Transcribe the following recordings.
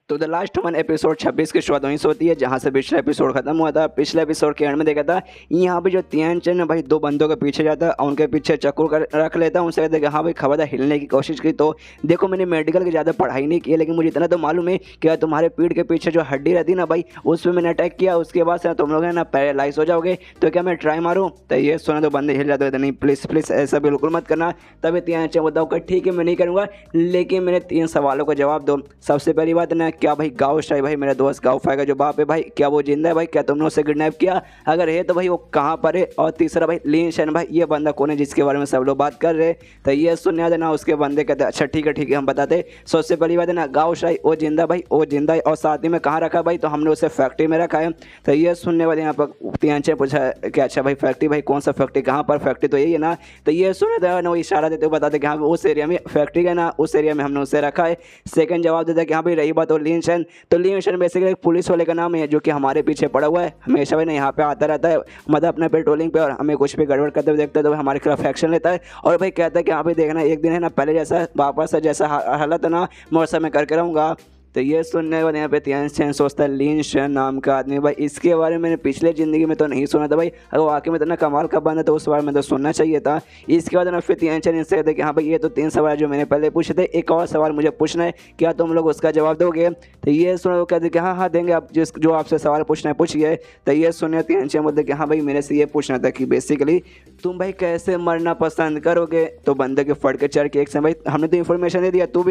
तो the last one episode 26 की शुरुआत वहीं से होती है जहाँ से पिछला एपिसोड खत्म हुआ था। पिछले एपिसोड के एंड में देखा था यहाँ पे जो तियानचन है भाई दो बंदों के पीछे जाता है और उनके पीछे चक्कू रख लेता है। उनसे कहते हैं कि हाँ भाई खबरदार हिलने की कोशिश की। तो देखो मैंने मेडिकल की ज़्यादा पढ़ाई नहीं की है, लेकिन मुझे इतना तो मालूम है कि तुम्हारे पीठ के पीछे जो हड्डी रहती है ना भाई, उस पर मैंने अटैक किया, उसके बाद से तुम लोग है ना पैरालाइज हो जाओगे। तो क्या मैं ट्राई मारूँ? तो ये सुना तो बंदे हिल जाते नहीं, प्लीज़ प्लीज़ ऐसा बिल्कुल मत करना। तभी तियानचन बताओ कि ठीक है मैं नहीं करूँगा, लेकिन मैंने 3 सवालों का जवाब दो। सबसे पहली बात ना, क्या भाई गाँव भाई मेरा दोस्त गाउफाई का जो बाप है भाई, क्या वो जिंदा है भाई? क्या तुमने उसे किडनैप किया? अगर है तो भाई वो कहाँ पर है? और तीसरा भाई लिन शन भाई ये बंदा कौन है जिसके बारे में सब लोग बात कर रहे हैं? तो ये सुनने देना। उसके बंदे कहते अच्छा ठीक है हम बताते। सबसे पहली बात है ना, गाउशाई वो जिंदा भाई, वो जिंदा है। और साथ ही में कहाँ रखा भाई? तो हमने उसे फैक्ट्री में रखा है। तो ये सुनने वाले यहाँ पर तियानचे पूछा कि अच्छा भाई फैक्ट्री भाई कौन सा फैक्ट्री, कहाँ पर फैक्ट्री? तो यही है ना। तो ये सुने देना ना, वो इशारा देते हुए बताते कि हाँ उस एरिया में फैक्ट्री है ना, उस एरिया में हमने उसे रखा है। सेकंड जवाब देता है कि हाँ भाई रही बात और लिन शन, तो लिन शन बेसिकली पुलिस वाले का नाम है जो कि हमारे पीछे पड़ा हुआ है। हमेशा भाई ना यहाँ पे आता रहता है, मतलब अपने पेट्रोलिंग पे, और हमें कुछ भी गड़बड़ करते हुए देखता है तो हमारे खिलाफ एक्शन लेता है। और भाई कहता है कि यहाँ पे देखना एक दिन है ना पहले जैसा वापस जैसा हालत है ना मौसम में करके रहूँगा। तो ये सुनने के बाद यहाँ पे तियानचन सोचता है लिन शन नाम का आदमी भाई, इसके बारे में मैंने पिछले ज़िंदगी में तो नहीं सुना था भाई। अगर वाकई में इतना कमाल का बंदा तो उस बारे में तो सुनना चाहिए था। इसके बाद ना फिर तियानचन इनसे कहते कि हाँ भाई ये तो 3 सवाल जो मैंने पहले पूछे थे, एक और सवाल मुझे पूछना है, क्या तुम लोग उसका जवाब दोगे? तो ये सुनो वो कहते कि हाँ देंगे, आप जो आपसे सवाल पूछना है पूछिए। तो ये सुने तियानचन बोलते कि हाँ भाई मेरे से ये पूछना था कि बेसिकली तुम भाई कैसे मरना पसंद करोगे? तो बंदे के फट के चढ़ के एक से भाई हमने तो इन्फॉर्मेशन दे दिया, तू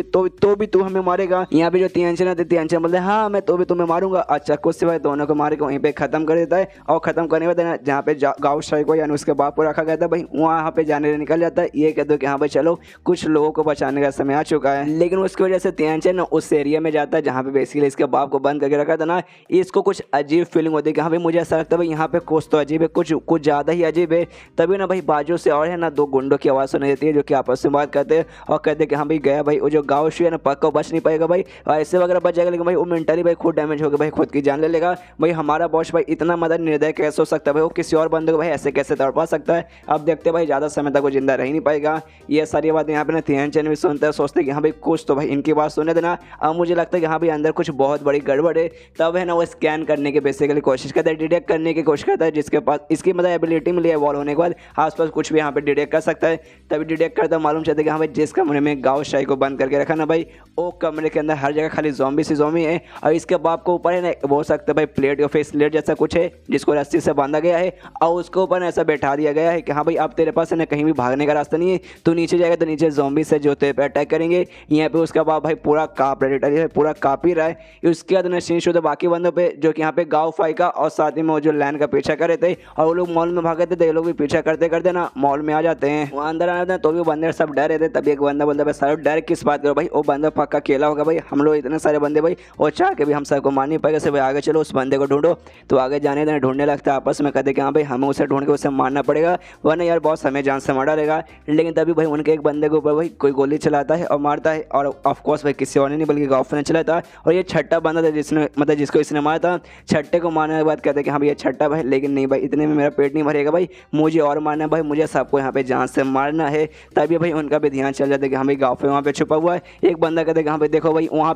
भी तू हमें मारेगा? यहाँ पे जो तियानचन है तियानचन बोलते हैं हाँ मैं तो भी तुम्हें मारूंगा। अच्छा कुछ से भाई दोनों को मार के वहीं पे खत्म कर देता है। और खत्म करने के बाद जहाँ पे गाउशाई को यानी उसके बाप को रखा गया था भाई, वहाँ पे जाने निकल जाता है। ये कह दो कि हाँ भाई चलो कुछ लोगों को बचाने का समय आ चुका है। लेकिन उसकी वजह से तियानचन उस एरिया में जाता है जहाँ पे बेसिकली इसके बाप को बंद करके रखा था ना। इसको कुछ अजीब फीलिंग होती है कि हाँ भाई मुझे ऐसा लगता है भाई यहाँ पे कुछ तो अजीब है, कुछ ज़्यादा ही अजीब है। तभी ना भाई बाजू से और है ना 2 गुंडों की आवाज़ सुनाई देती है जो कि आपस में बात करते हैं और कहते हैं कि हाँ भाई गया भाई वो जो गाउशी है ना पक्का बच नहीं पाएगा भाई, ऐसे वगैरह बच जाएगा, लेकिन भाई वो मेंटली भाई खुद डैमेज हो गया भाई, खुद की जान ले लेगा भाई। हमारा बॉस भाई इतना मदद निर्दय कैसे हो सकता है भाई? वो किसी और बंदे को भाई ऐसे कैसे तड़पा सकता है? अब देखते भाई ज़्यादा समय तक वो जिंदा रह नहीं पाएगा। ये सारी बातें यहाँ पे ना तियानचन भी सुनते हैं, सोचते कि हाँ भाई कुछ तो भाई इनकी बात सुने देना। अब मुझे लगता है कि हाँ भाई अंदर कुछ बहुत बड़ी गड़बड़ है। तब है ना वो स्कैन करने की बेसिकली कोशिश करता है, डिटेक्ट करने की कोशिश करता है, जिसके पास इसकी मतलब एबिलिटी मिली है वॉल होने के बाद आसपास कुछ भी यहाँ पे डिटेक्ट कर सकता है। तभी डिटेक्ट करता मालूम चलता है कि हाँ भाई जिस कमरे में गाउशाई को बंद करके रखा ना भाई, वो कमरे के अंदर हर जगह खाली ज़ॉम्बी सी ज़ॉम्बी है। और इसके बाप को ऊपर है ना वो सकता है भाई प्लेट या फेस प्लेट जैसा कुछ है जिसको रस्सी से बांधा गया है और उसके ऊपर ऐसा बैठा दिया गया है कि हाँ भाई अब तेरे पास है ना कहीं भी भागने का रास्ता नहीं है, तू नीचे जाएगा तो नीचे ज़ॉम्बी से जो तेरे पे अटैक करेंगे। यहाँ पे उसका बाप भाई पूरा काँप है, पूरा काँप ही रहा है। उसके बाद सीन शुरू होता बाकी बंदों पे जो कि यहाँ पे गाँव फाई का और साथ ही में वो जो लैंड का पीछा कर रहे थे और वो लोग मॉल में भागे थे, ये लोग भी पीछा करते करते ना मॉल में आ जाते हैं। वहाँ अंदर आ जाते हैं तो भी बंदे सब डर रहे थे। तभी एक बंदा बोलता है सर डर किस बात करो भाई, वो बंदा पक्का अकेला होगा भाई, हम लोग इतने सारे बंदे भाई और चाह के भी हम सबको मार नहीं पाएगा, से भाई आगे चलो उस बंदे को ढूंढो। तो आगे जाने देने ढूंढने लगता है, आपस में कहते कि हाँ भाई हमें उसे ढूंढ के उसे मारना पड़ेगा वरना यार बॉस हमें जान से मार डालेगा। लेकिन तभी भाई उनके एक बंदे के ऊपर भाई कोई गोली चलाता है और मारता है, और ऑफकोर्स भाई किसी और ने नहीं बल्कि गॉफ ने चला था। और ये छठा बंदा था जिसने मतलब जिसको इसने मारा था। छठे को मारने के बाद कहते हैं कि हाँ भाई ये छठा भाई, लेकिन नहीं भाई इतने में मेरा पेट नहीं भरेगा भाई, मुझे और मारना है भाई, मुझे सबको यहाँ पे जान से मारना है। तभी भाई उनका भी ध्यान चल जाता है कि हाँ भाई गॉफ वहाँ पे छुपा हुआ है। एक बंदा कहते हैं कि हाँ भाई देखो भाई वहाँ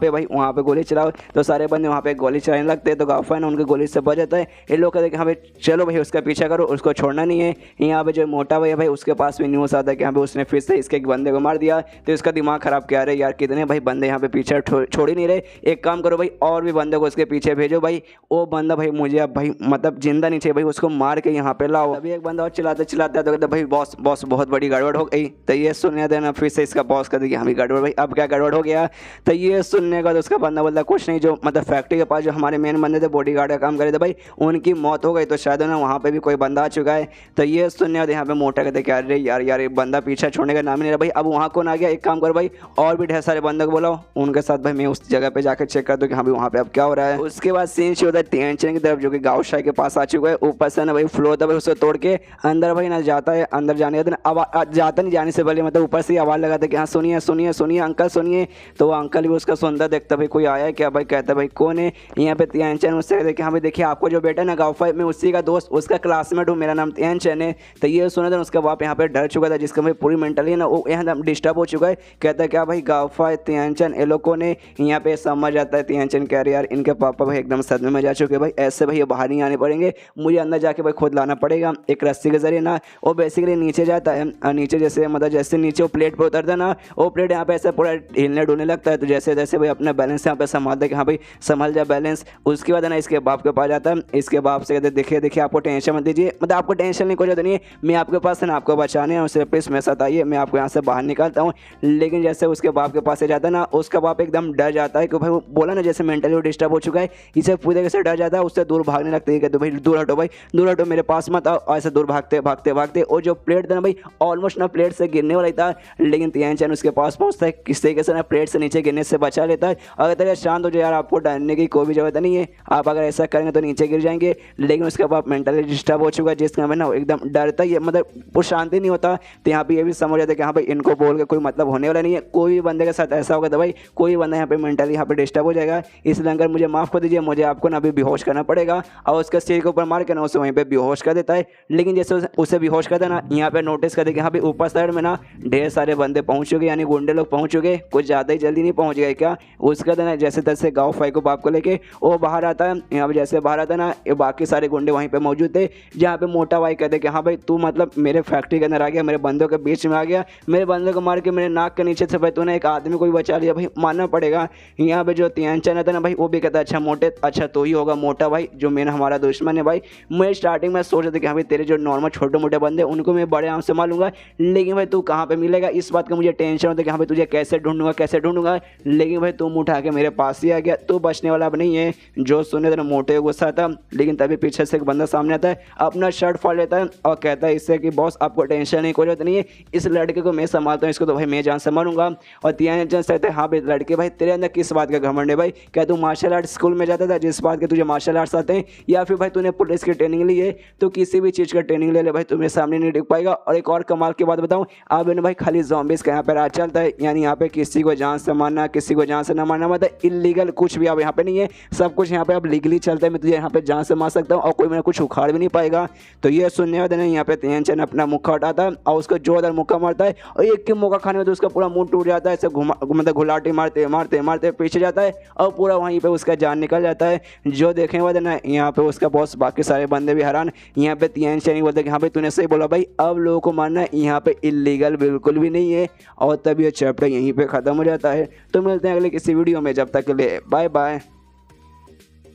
पे गोली चलाओ। तो सारे बंदे वहाँ पे गोली चलाने लगते हैं। तो गॉफ है ना उनकी गोली से बच जाता है। ये लोग कहते हैं कि हाँ भाई चलो भाई उसका पीछा करो, उसको छोड़ना नहीं है। यहाँ पे जो मोटा भाई है भाई उसके पास भी न्यूज़ आता है कि हाँ भाई उसने फिर से इसके एक बंदे को मार दिया। तो इसका दिमाग खराब क्या रहे यार, कितने भाई बंदे यहाँ पे पीछे छोड़ ही नहीं रहे, एक काम करो भाई और भी बंदे को उसके पीछे भेजो भाई, वो बंदा भाई मुझे अब भाई मतलब जिंदा नहीं चाहिए भाई, उसको मार के यहाँ पे लाओ। अभी एक बंदा और चिल्लाते चिल्लाते तो कहता भाई बॉस बहुत बड़ी गड़बड़ हो गई। तो ये सुनने देना फिर से इसका बॉस कहते कि हाँ भाई गड़बड़ भाई अब क्या गड़बड़ हो गया। तो ये सुनने का तो उसका बंदा बोलता कुछ नहीं, जो मतलब फैक्ट्री के पास जो हमारे मेन बंदे थे बॉडीगार्ड का काम करे थे भाई उनकी मौत हो गई, तो शायद ना वहाँ पे भी कोई बंदा आ चुका है। तो ये सुनने और यहाँ पे मोटा कहते क्या अरे यार ये बंदा पीछा छोड़ने का नाम ही नहीं रहा भाई, अब वहाँ कौन आ गया, एक काम करो भाई और भी ढेर सारे बंदों को बुलाओ, उनके साथ भाई मैं उस जगह पे जाकर चेक कर दूँ कि हाँ भाई वहाँ पे अब क्या हो रहा है। उसके बाद सीन शुरू होता है तियानचन की तरफ जो कि गाउशाई के पास आ चुका है। ऊपर से ना भाई फ्लोर था भाई उसको तोड़ के अंदर भाई ना जाता है, अंदर जाने जाता नहीं जाने से पहले मतलब ऊपर से आवाज़ लगाते कि हाँ सुनिए सुनिए सुनिए अंकल सुनिए। तो वो अंकल भी उसका सुनता थे देखता भाई कोई आया है क्या भाई, कहता भाई कौन है, यहाँ पे तियानचन उससे कहते कि हाँ भाई देखिए आपको जो बेटा ना गाँव मैं उसी का दोस्त उसका क्लासमेट हूँ, मेरा नाम तियानचन है। तो ये सुना था उसका बाप यहाँ पे डर चुका था, जिसका भाई पूरी मेंटली ना वो यहाँ डिस्टर्ब हो चुका है। कहता है क्या भाई गाँव तियानचन ये लोगों ने यहाँ पे समझ आता है। तियानचन कह रहे यार इनके पापा भाई एकदम सदमे में जा चुके भाई, ऐसे भाई ये बाहर नहीं आने पड़ेंगे, मुझे अंदर जाके भाई खुद लाना पड़ेगा एक रस्सी के जरिए ना। वो बेसिकली नीचे जाता है, नीचे जैसे मतलब जैसे नीचे वो प्लेट पर उतरता है ना, वो प्लेट यहाँ पे ऐसे पूरा हिलने डुलने लगता है। तो जैसे जैसे भाई अपना बैलेंस यहाँ पे संभालता है कि हाँ भाई संभल जा बैलेंस। उसके बाद ना इसके बाप के पास जाता है, इसके बाप से कहते देखिए देखिए आपको टेंशन मत दीजिए, मतलब आपको टेंशन नहीं कोई जरूरत नहीं है, मैं आपके पास है ना आपको बचाने हूँ, सिर्फ प्लीज मेरे साथ आइए, मैं आपको यहाँ से बाहर निकालता हूँ। लेकिन जैसे उसके बाप के पास से जाता है ना, उसका बाप एकदम डर जाता है कि भाई वो बोला ना जैसे मेंटली डिस्टर्ब हो चुका है, इसे पूरी तरीके से डर जाता है, उससे दूर भागने लगता है। कहते भाई दूर हटो भाई दूर हटो, मेरे पास मत आओ। ऐसे दूर भागते भागते भागते और जो प्लेट था ना भाई ऑलमोस्ट ना प्लेट से गिरने वाला था, लेकिन तियानचन उसके पास पहुंचता है, किस तरीके से ना प्लेट से नीचे गिरने से बचा लेता है। अगर तरीके शांत हो जाए यार, आपको डरने की कोई भी जरूरत नहीं है, आप अगर ऐसा करेंगे तो नीचे गिर जाएंगे। लेकिन उसके बाद मेंटली डिस्टर्ब हो चुका है, जिसका मैं ना एकदम डरता ही है, मतलब वो शांति नहीं होता। तो यहाँ पे ये भी समझ जाता है कि हाँ भाई इनको बोल के कोई मतलब होने वाला नहीं है, कोई भी बंदे के साथ ऐसा होगा तो भाई कोई बंदा यहाँ पे मेंटली यहाँ पे डिस्टर्ब हो जाएगा। इसलिए अगर मुझे माफ़ कर दीजिए, मुझे आपको ना अभी बेहोश करना पड़ेगा। और उसके सिर के ऊपर मार के ना उसे वहीं पे बेहोश कर देता है। लेकिन जैसे उसे बेहोश करता है ना, यहाँ पे नोटिस करते कि हाँ भाई ऊपर साइड में ना ढेर सारे बंदे पहुँच चुके, यानी गुंडे लोग पहुँच चुके, कुछ ज़्यादा ही जल्दी नहीं पहुँच गए क्या। उसके बाद ना जैसे तैसे गाँव फाई को बाप को लेके वो बाहर आता है। यहाँ पे जैसे बाहर आता है ना, ये बाकी सारे गुंडे वहीं पे मौजूद थे, जहाँ पे मोटा भाई कहते कि हाँ भाई तू मतलब मेरे फैक्ट्री के अंदर आ गया, मेरे बंदों के बीच में आ गया, मेरे बंदों को मार के मेरे नाक के नीचे से भाई तूने एक आदमी को भी बचा लिया, भाई मानना पड़ेगा। यहाँ पे जो तियानचन था ना भाई, वो भी कहता है अच्छा मोटे, अच्छा तो ही होगा मोटा भाई जो मेरा हमारा दुश्मन है भाई। मैं स्टार्टिंग में सोच रहा था कि हाँ भाई तेरे जो नॉर्मल छोटे मोटे बंदे उनको मैं बड़े आराम से मारूंगा, लेकिन भाई तू कहाँ पे मिलेगा इस बात का मुझे टेंशन होता है कि हाँ भाई तुझे कैसे ढूंढूंगा कैसे ढूंढूंगा। लेकिन भाई तुम उठा के मेरे पास ही आ गया, तू बचने वाला अब नहीं है। जो सुने थे ना मोटे गुस्सा था, लेकिन तभी पीछे से एक बंदा सामने आता है, अपना शर्ट फाड़ लेता है और कहता है इससे कि बॉस आपको टेंशन नहीं कोई जरूरत नहीं है, इस लड़के को मैं संभालता हूँ, इसको तो भाई मैं जान से मारूंगा। और तियानचन से कहते हैं हाँ भाई लड़के भाई तेरे अंदर किस बात का घमंड है भाई, क्या तू मार्शल आर्ट स्कूल में जाता था जिस बात के तुझे मार्शल आर्ट्स आते हैं, या फिर भाई तूने पुलिस की ट्रेनिंग ली है, तो किसी भी चीज़ का ट्रेनिंग ले ले भाई तुम्हें सामने नहीं दिख पाएगा। और एक और कमाल की बात बताऊँ, अब भाई खाली ज़ॉम्बीज़ का यहाँ पे राज चलता है, यानी यहाँ पे किसी को जान से मारना किसी को जान से ना मारना, मतलब इलीगल कुछ भी अब यहाँ पे नहीं है, सब कुछ यहाँ पे अब लीगली चलता है। मैं तुझे यहाँ पे जान से मार सकता हूँ और कोई मेरा कुछ उखाड़ भी नहीं पाएगा। तो ये सुनने वाले ने यहाँ पे तियानचन अपना मुक्का उठाता है और उसको जोरदार मुक्का मारता है, और एक के मौका खाने में तो उसका पूरा मुंह टूट जाता है, ऐसे मतलब घुलाटी मारते मारते मारते पीछे जाता है और पूरा वहीं पे उसका जान निकल जाता है। जो देखने वाले ना यहाँ पे उसका बॉस बाकी सारे बंदे भी हैरान। यहाँ पे तियानचन बोलते कि हाँ भाई तूने सही बोला भाई, अब लोगों को मारना यहाँ पे इलीगल बिल्कुल भी नहीं है। और तब ये चैप्टर यहीं पे ख़त्म हो जाता है। तो मिलते हैं अगले किसी वीडियो में, जब तक के लिए बाय बाय।